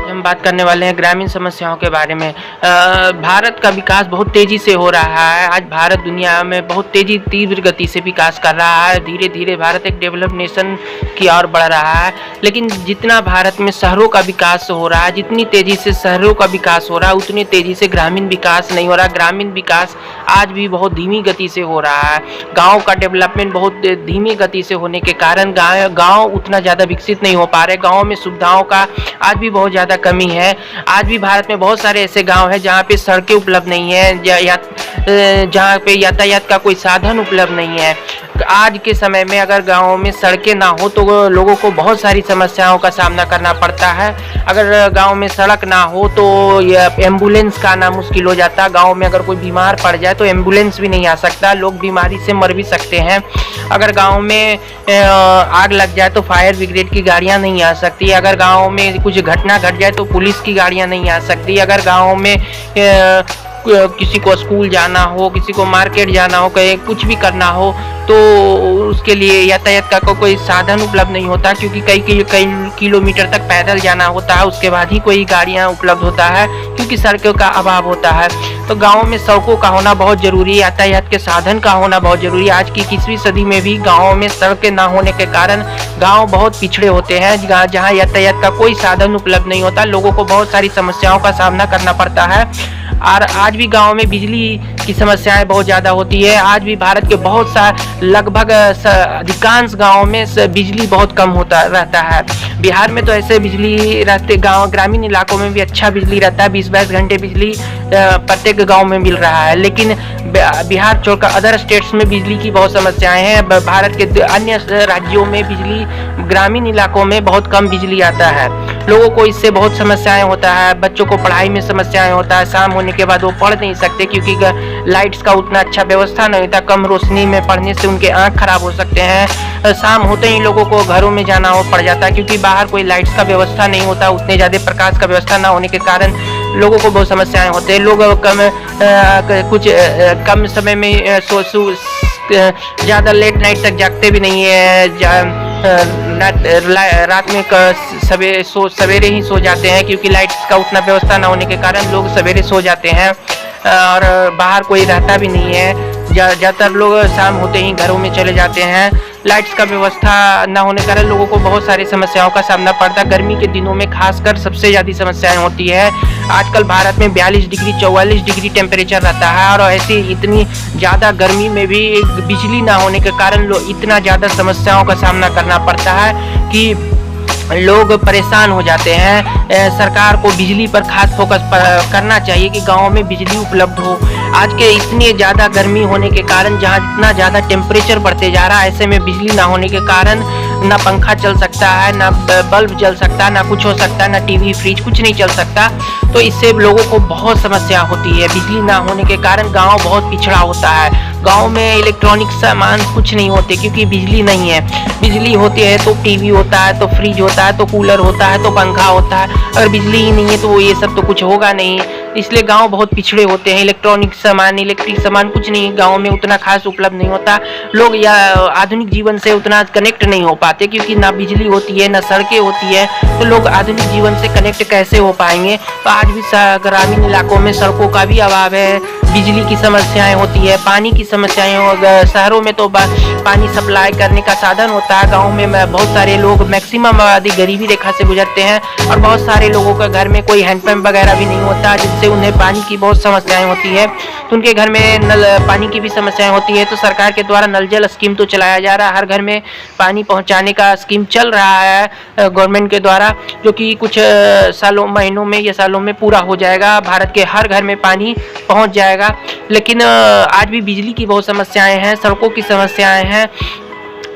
हम बात करने वाले हैं ग्रामीण समस्याओं के बारे में। भारत का विकास बहुत तेज़ी से हो रहा है। आज भारत दुनिया में बहुत तीव्र गति से विकास कर रहा है। धीरे धीरे भारत एक डेवलप्ड नेशन की ओर बढ़ रहा है। लेकिन जितना भारत में शहरों का विकास हो रहा है, जितनी तेज़ी से शहरों का विकास हो रहा है, उतनी तेज़ी से ग्रामीण विकास नहीं हो रहा। ग्रामीण विकास आज भी बहुत धीमी गति से हो रहा है। गाँव का डेवलपमेंट बहुत धीमी गति से होने के कारण गाँव उतना ज़्यादा विकसित नहीं हो पा रहे। गाँव में सुविधाओं का आज भी बहुत ज़्यादा कमी है। आज भी भारत में बहुत सारे ऐसे गांव हैं जहां पे सड़कें उपलब्ध नहीं है, जहां पे यातायात का कोई साधन उपलब्ध नहीं है। आज के समय में अगर गाँव में सड़कें ना हो तो लोगों को बहुत सारी समस्याओं का सामना करना पड़ता है। अगर गांव में सड़क ना हो तो एम्बुलेंस का आना मुश्किल हो जाता है। गांव में अगर कोई बीमार पड़ जाए तो एम्बुलेंस भी नहीं आ सकता, लोग बीमारी से मर भी सकते हैं। अगर गांव में आग लग जाए तो फायर ब्रिगेड की गाड़ियां नहीं आ सकती। अगर गांव में कुछ घटना घट जाए तो पुलिस की गाड़ियां नहीं आ सकती। अगर गांव में किसी को स्कूल जाना हो, किसी को मार्केट जाना हो, कहीं कुछ भी करना हो तो उसके लिए यातायात का कोई साधन उपलब्ध नहीं होता, क्योंकि कई किलोमीटर तक पैदल जाना होता है। उसके बाद ही कोई गाड़ियां उपलब्ध होता है, क्योंकि सड़कों का अभाव होता है। तो गाँव में सड़कों का होना बहुत ज़रूरी है, यातायात के साधन का होना बहुत ज़रूरी है। आज की 21वीं सदी में भी गाँव में सड़कें ना होने के कारण गाँव बहुत पिछड़े होते हैं, जहाँ यातायात का कोई साधन उपलब्ध नहीं होता। लोगों को बहुत सारी समस्याओं का सामना करना पड़ता है। और आज भी गांव में बिजली की समस्याएं बहुत ज़्यादा होती है। आज भी भारत के बहुत लगभग अधिकांश गाँव में बिजली बहुत कम होता रहता है। बिहार में तो ऐसे बिजली रहते, ग्रामीण इलाकों में भी अच्छा बिजली रहता है। 20-22 घंटे बिजली प्रत्येक गांव में मिल रहा है। लेकिन बिहार छोड़कर अदर स्टेट्स में बिजली की बहुत समस्याएं हैं। भारत के अन्य राज्यों में बिजली, ग्रामीण इलाकों में बहुत कम बिजली आता है। लोगों को इससे बहुत समस्याएं होता है। बच्चों को पढ़ाई में समस्याएं होता है। शाम होने के बाद वो पढ़ नहीं सकते, क्योंकि लाइट्स का उतना अच्छा व्यवस्था नहीं होता। कम रोशनी में पढ़ने से उनके आँख खराब हो सकते हैं। शाम होते ही लोगों को घरों में जाना पड़ जाता है, क्योंकि बाहर कोई लाइट्स का व्यवस्था नहीं होता। उतने ज़्यादा प्रकाश का व्यवस्था ना होने के कारण लोगों को बहुत समस्याएं होते हैं। लोग कम समय में ज़्यादा लेट नाइट तक जागते भी नहीं है। रात में सवेरे ही सो जाते हैं, क्योंकि लाइट्स का उतना व्यवस्था ना होने के कारण लोग सवेरे सो जाते हैं और बाहर कोई रहता भी नहीं है। ज़्यादातर लोग शाम होते ही घरों में चले जाते हैं। लाइट्स का व्यवस्था ना होने के कारण लोगों को बहुत सारी समस्याओं का सामना पड़ता है। गर्मी के दिनों में खासकर सबसे ज़्यादा समस्याएं होती है। आजकल भारत में 42 डिग्री 44 डिग्री टेम्परेचर रहता है, और ऐसी इतनी ज़्यादा गर्मी में भी बिजली ना होने के कारण लोग इतना ज़्यादा समस्याओं का सामना करना पड़ता है कि लोग परेशान हो जाते हैं। सरकार को बिजली पर खास फोकस करना चाहिए कि गाँव में बिजली उपलब्ध हो। आज के इतनी ज़्यादा गर्मी होने के कारण, जहाँ इतना ज़्यादा टेम्परेचर बढ़ते जा रहा है, ऐसे में बिजली ना होने के कारण ना पंखा चल सकता है, ना बल्ब जल सकता है, ना कुछ हो सकता है, ना टीवी फ्रिज कुछ नहीं चल सकता। तो इससे लोगों को बहुत समस्या होती है। बिजली ना होने के कारण गाँव बहुत पिछड़ा होता है। गाँव में इलेक्ट्रॉनिक सामान कुछ नहीं होते, क्योंकि बिजली नहीं है। बिजली होती है तो टीवी होता है, तो फ्रिज होता है, तो कूलर होता है, तो पंखा होता है। अगर बिजली ही नहीं है तो ये सब तो कुछ होगा नहीं। इसलिए गांव बहुत पिछड़े होते हैं। इलेक्ट्रॉनिक सामान कुछ नहीं गांव में उतना खास उपलब्ध नहीं होता। लोग या आधुनिक जीवन से उतना कनेक्ट नहीं हो पाते, क्योंकि ना बिजली होती है, ना सड़कें होती है। तो लोग आधुनिक जीवन से कनेक्ट कैसे हो पाएंगे। तो आज भी ग्रामीण इलाकों में सड़कों का भी अभाव है, बिजली की समस्याएं होती है, पानी की समस्याएं हो। शहरों में तो पानी सप्लाई करने का साधन होता है। गाँव में बहुत सारे लोग, मैक्सिमम आबादी गरीबी रेखा से गुजरते हैं, और बहुत सारे लोगों के घर में कोई हैंडपंप वगैरह भी नहीं होता, जिससे उन्हें पानी की बहुत समस्याएं होती है। तो उनके घर में पानी की भी समस्याएं होती है। तो सरकार के द्वारा नल जल स्कीम तो चलाया जा रहा है, हर घर में पानी पहुंचाने का स्कीम चल रहा है गवर्नमेंट के द्वारा, जो कि कुछ महीनों में या सालों में पूरा हो जाएगा। भारत के हर घर में पानी पहुंच जाएगा। लेकिन आज भी बिजली की बहुत समस्याएं हैं, सड़कों की समस्याएं हैं।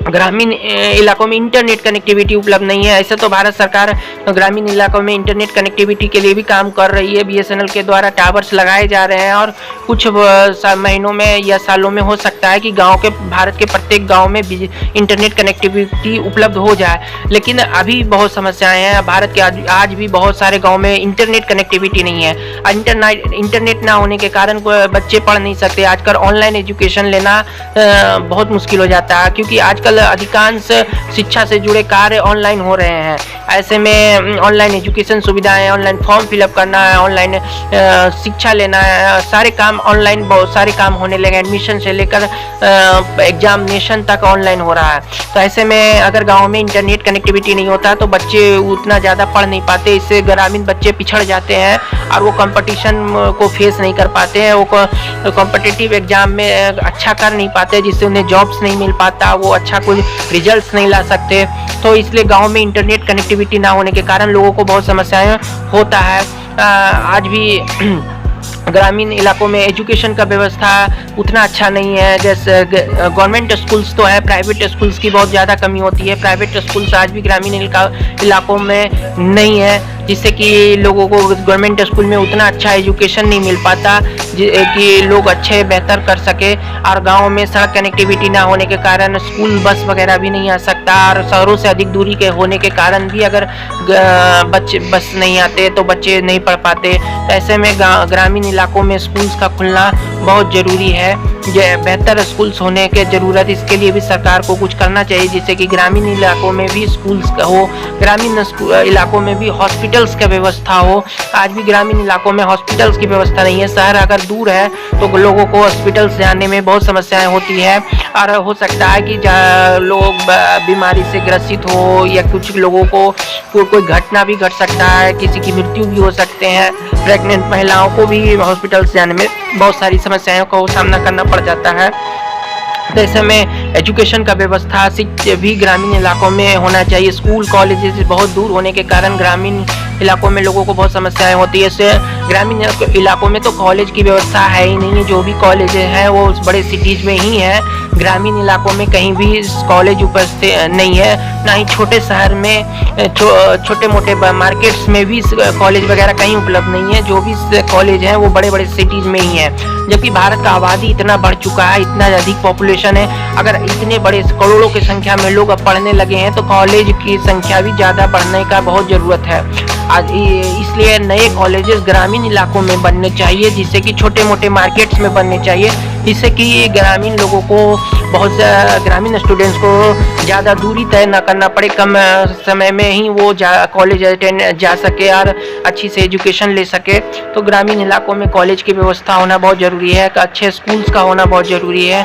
ग्रामीण इलाकों में इंटरनेट कनेक्टिविटी उपलब्ध नहीं है। ऐसे तो भारत सरकार ग्रामीण इलाकों में इंटरनेट कनेक्टिविटी के लिए भी काम कर रही है। BSNL के द्वारा टावर्स लगाए जा रहे हैं, और कुछ महीनों में या सालों में हो सकता है कि भारत के प्रत्येक गांव में इंटरनेट कनेक्टिविटी उपलब्ध हो जाए। लेकिन अभी बहुत समस्याएं हैं। भारत के आज भी बहुत सारे गाँव में इंटरनेट कनेक्टिविटी नहीं है। इंटरनेट ना होने के कारण बच्चे पढ़ नहीं सकते। आजकल ऑनलाइन एजुकेशन लेना बहुत मुश्किल हो जाता है, क्योंकि आजकल आजकल अधिकांश शिक्षा से जुड़े कार्य ऑनलाइन हो रहे हैं। ऐसे में ऑनलाइन एजुकेशन सुविधाएं, ऑनलाइन फॉर्म फिलअप करना है, ऑनलाइन शिक्षा लेना है, सारे काम ऑनलाइन, बहुत सारे काम होने लगे। एडमिशन से लेकर एग्जामिनेशन तक ऑनलाइन हो रहा है। तो ऐसे में अगर गाँव में इंटरनेट कनेक्टिविटी नहीं होता तो बच्चे उतना ज़्यादा पढ़ नहीं पाते। इससे ग्रामीण बच्चे पिछड़ जाते हैं और वो कंपटीशन को फेस नहीं कर पाते हैं, वो कॉम्पिटिटिव एग्जाम में अच्छा कर नहीं पाते, जिससे उन्हें जॉब्स नहीं मिल पाता, वो अच्छा कोई रिजल्ट्स नहीं ला सकते। तो इसलिए गांव में इंटरनेट कनेक्टिविटी ना होने के कारण लोगों को बहुत समस्याएं होता है। आज भी ग्रामीण इलाकों में एजुकेशन का व्यवस्था उतना अच्छा नहीं है। जैसे गवर्नमेंट स्कूल्स तो है, प्राइवेट स्कूल्स की बहुत ज़्यादा कमी होती है। प्राइवेट स्कूल्स आज भी ग्रामीण इलाकों में नहीं है, जिससे कि लोगों को गवर्नमेंट स्कूल में उतना अच्छा एजुकेशन नहीं मिल पाता कि लोग अच्छे बेहतर कर सके। और गाँव में सड़क कनेक्टिविटी ना होने के कारण स्कूल बस वगैरह भी नहीं आ सकता, और शहरों से अधिक दूरी के होने के कारण भी अगर बच्चे बस नहीं आते तो बच्चे नहीं पढ़ पाते। तो ऐसे में ग्रामीण इलाकों में स्कूल्स का खुलना बहुत ज़रूरी है। बेहतर स्कूल्स होने की ज़रूरत, इसके लिए भी सरकार को कुछ करना चाहिए, जिससे कि ग्रामीण इलाकों में भी स्कूल्स हो, ग्रामीण इलाकों में भी हॉस्पिटल्स का व्यवस्था हो। आज भी ग्रामीण इलाकों में हॉस्पिटल्स की व्यवस्था नहीं है। शहर अगर दूर है तो लोगों को हॉस्पिटल्स जाने में बहुत समस्याएं होती है, और हो सकता है कि लोग बीमारी से ग्रसित हो, या कुछ लोगों को कोई घटना भी घट सकता है, किसी की मृत्यु भी हो सकते हैं। प्रेग्नेंट महिलाओं को भी हॉस्पिटल्स जाने में बहुत सारी समस्याओं का सामना करना पड़ जाता है। तो ऐसे में एजुकेशन का व्यवस्था भी ग्रामीण इलाकों में होना चाहिए। स्कूल कॉलेजेस बहुत दूर होने के कारण ग्रामीण इलाकों में लोगों को बहुत समस्याएं होती है। इससे ग्रामीण इलाकों में तो कॉलेज की व्यवस्था है ही नहीं, जो भी कॉलेज हैं वो बड़े सिटीज़ में ही है। ग्रामीण इलाकों में कहीं भी कॉलेज उपस्थित नहीं है, ना ही छोटे शहर में छोटे मोटे मार्केट्स में भी कॉलेज वगैरह कहीं उपलब्ध नहीं है। जो भी कॉलेज हैं वो बड़े बड़े सिटीज़ में ही है। जबकि भारत का आबादी इतना बढ़ चुका है, इतना अधिक पॉपुलेशन है, अगर इतने बड़े करोड़ों की संख्या में लोग अब पढ़ने लगे हैं तो कॉलेज की संख्या भी ज़्यादा बढ़ने का बहुत ज़रूरत है। आज इसलिए नए कॉलेजेस ग्रामीण इलाकों में बनने चाहिए, जिससे कि छोटे मोटे मार्केट्स में बनने चाहिए, जिससे कि ग्रामीण लोगों को ग्रामीण स्टूडेंट्स को ज़्यादा दूरी तय न करना पड़े, कम समय में ही वो कॉलेज जा सके और अच्छी से एजुकेशन ले सके। तो ग्रामीण इलाकों में कॉलेज की व्यवस्था होना बहुत ज़रूरी है, अच्छे स्कूल्स का होना बहुत ज़रूरी है।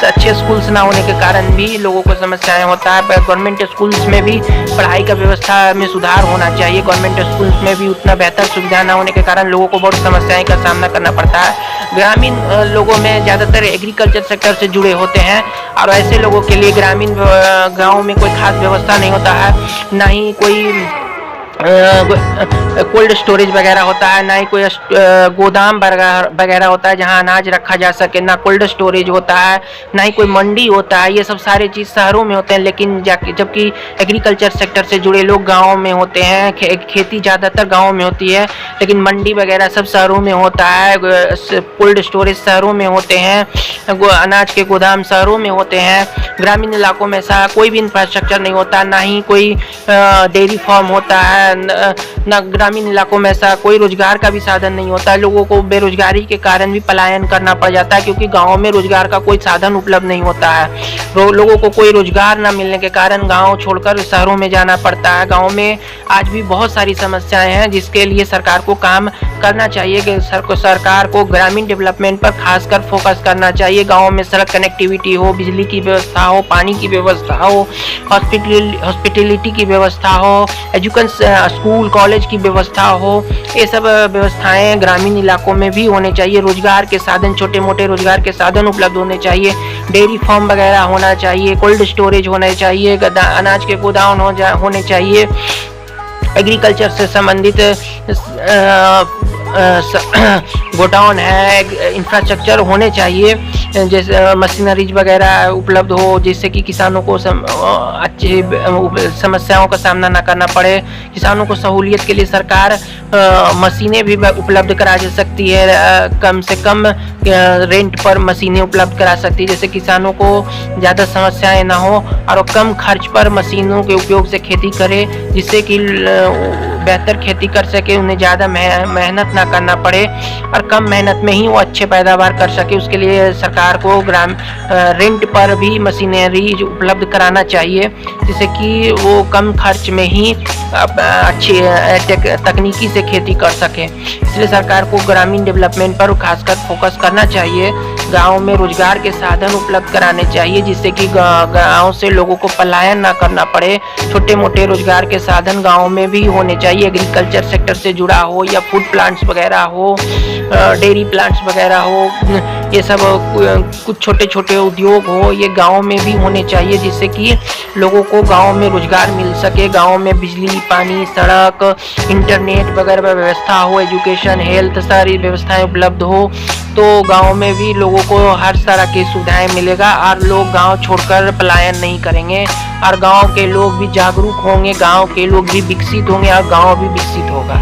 अच्छे स्कूल्स ना होने के कारण भी लोगों को समस्याएं होता है। गवर्नमेंट स्कूल्स में भी पढ़ाई का व्यवस्था में सुधार होना चाहिए। गवर्नमेंट स्कूल्स में भी उतना बेहतर सुविधा ना होने के कारण लोगों को बहुत समस्याएं का सामना करना पड़ता है। ग्रामीण लोगों में ज़्यादातर एग्रीकल्चर सेक्टर से जुड़े होते हैं, और ऐसे लोगों के लिए ग्रामीण गाँव में कोई खास व्यवस्था नहीं होता है, ना ही कोई कोल्ड स्टोरेज वगैरह होता है, ना ही कोई गोदाम वगैरह होता है जहां अनाज रखा जा सके, ना कोल्ड स्टोरेज होता है, ना ही कोई मंडी होता है। ये सब सारे चीज़ शहरों में होते हैं, लेकिन जबकि एग्रीकल्चर सेक्टर से जुड़े लोग गाँव में होते हैं। खेती ज़्यादातर गाँव में होती है, लेकिन मंडी वगैरह सब शहरों में होता है। कोल्ड स्टोरेज शहरों में होते हैं, अनाज के गोदाम शहरों में होते हैं। ग्रामीण इलाकों में ऐसा कोई भी इंफ्रास्ट्रक्चर नहीं होता, ना ही कोई डेयरी फार्म होता है, ना ग्रामीण इलाकों में ऐसा कोई रोजगार का भी साधन नहीं होता है। लोगों को बेरोजगारी के कारण भी पलायन करना पड़ जाता है, क्योंकि गाँव में रोजगार का कोई साधन उपलब्ध नहीं होता है। लोगों को कोई रोजगार ना मिलने के कारण गाँव छोड़कर शहरों में जाना पड़ता है। गाँव में आज भी बहुत सारी समस्याएं हैं, जिसके लिए सरकार को काम करना चाहिए कि सरकार को ग्रामीण डेवलपमेंट पर खासकर फोकस करना चाहिए। गाँव में सड़क कनेक्टिविटी हो, बिजली की व्यवस्था हो, पानी की व्यवस्था हो, हॉस्पिटलिटी की व्यवस्था हो, एजुकेशन स्कूल कॉलेज की व्यवस्था हो। ये सब व्यवस्थाएं ग्रामीण इलाकों में भी होने चाहिए। रोजगार के साधन, छोटे मोटे रोजगार के साधन उपलब्ध होने चाहिए। डेयरी फार्म वगैरह होना चाहिए, कोल्ड स्टोरेज होना चाहिए, अनाज के गोदाम होने चाहिए। एग्रीकल्चर से संबंधित गोडाउन है, इंफ्रास्ट्रक्चर होने चाहिए, जैसे मशीनरीज वगैरह उपलब्ध हो, जिससे कि किसानों को अच्छी समस्याओं का सामना ना करना पड़े। किसानों को सहूलियत के लिए सरकार मशीनें भी उपलब्ध करा सकती है, कम से कम रेंट पर मशीनें उपलब्ध करा सकती है, जैसे किसानों को ज़्यादा समस्याएं ना हो और कम खर्च पर मशीनों के उपयोग से खेती करे, जिससे कि बेहतर खेती कर सके, उन्हें ज़्यादा मेहनत ना करना पड़े और कम मेहनत में ही वो अच्छे पैदावार कर सके। उसके लिए सरकार को रेंट पर भी मशीनरी उपलब्ध कराना चाहिए, जिससे कि वो कम खर्च में ही अच्छी तकनीकी से खेती कर सके। इसलिए सरकार को ग्रामीण डेवलपमेंट पर खासकर फोकस करना चाहिए। गांव में रोजगार के साधन उपलब्ध कराने चाहिए, जिससे कि गांव से लोगों को पलायन ना करना पड़े। छोटे मोटे रोजगार के साधन गांव में भी होने चाहिए, एग्रीकल्चर सेक्टर से जुड़ा हो या फूड प्लांट्स वगैरह हो, डेयरी प्लांट्स वगैरह हो, ये सब कुछ छोटे छोटे उद्योग हो, ये गांव में भी होने चाहिए, जिससे कि लोगों को गांव में रोजगार मिल सके। गांव में बिजली, पानी, सड़क, इंटरनेट वगैरह व्यवस्था हो, एजुकेशन, हेल्थ सारी व्यवस्थाएं उपलब्ध हो, तो गांव में भी लोगों को हर तरह की सुविधाएं मिलेगा और लोग गांव छोड़कर पलायन नहीं करेंगे और गांव के लोग भी जागरूक होंगे, गांव के लोग भी विकसित होंगे और गांव भी विकसित होगा।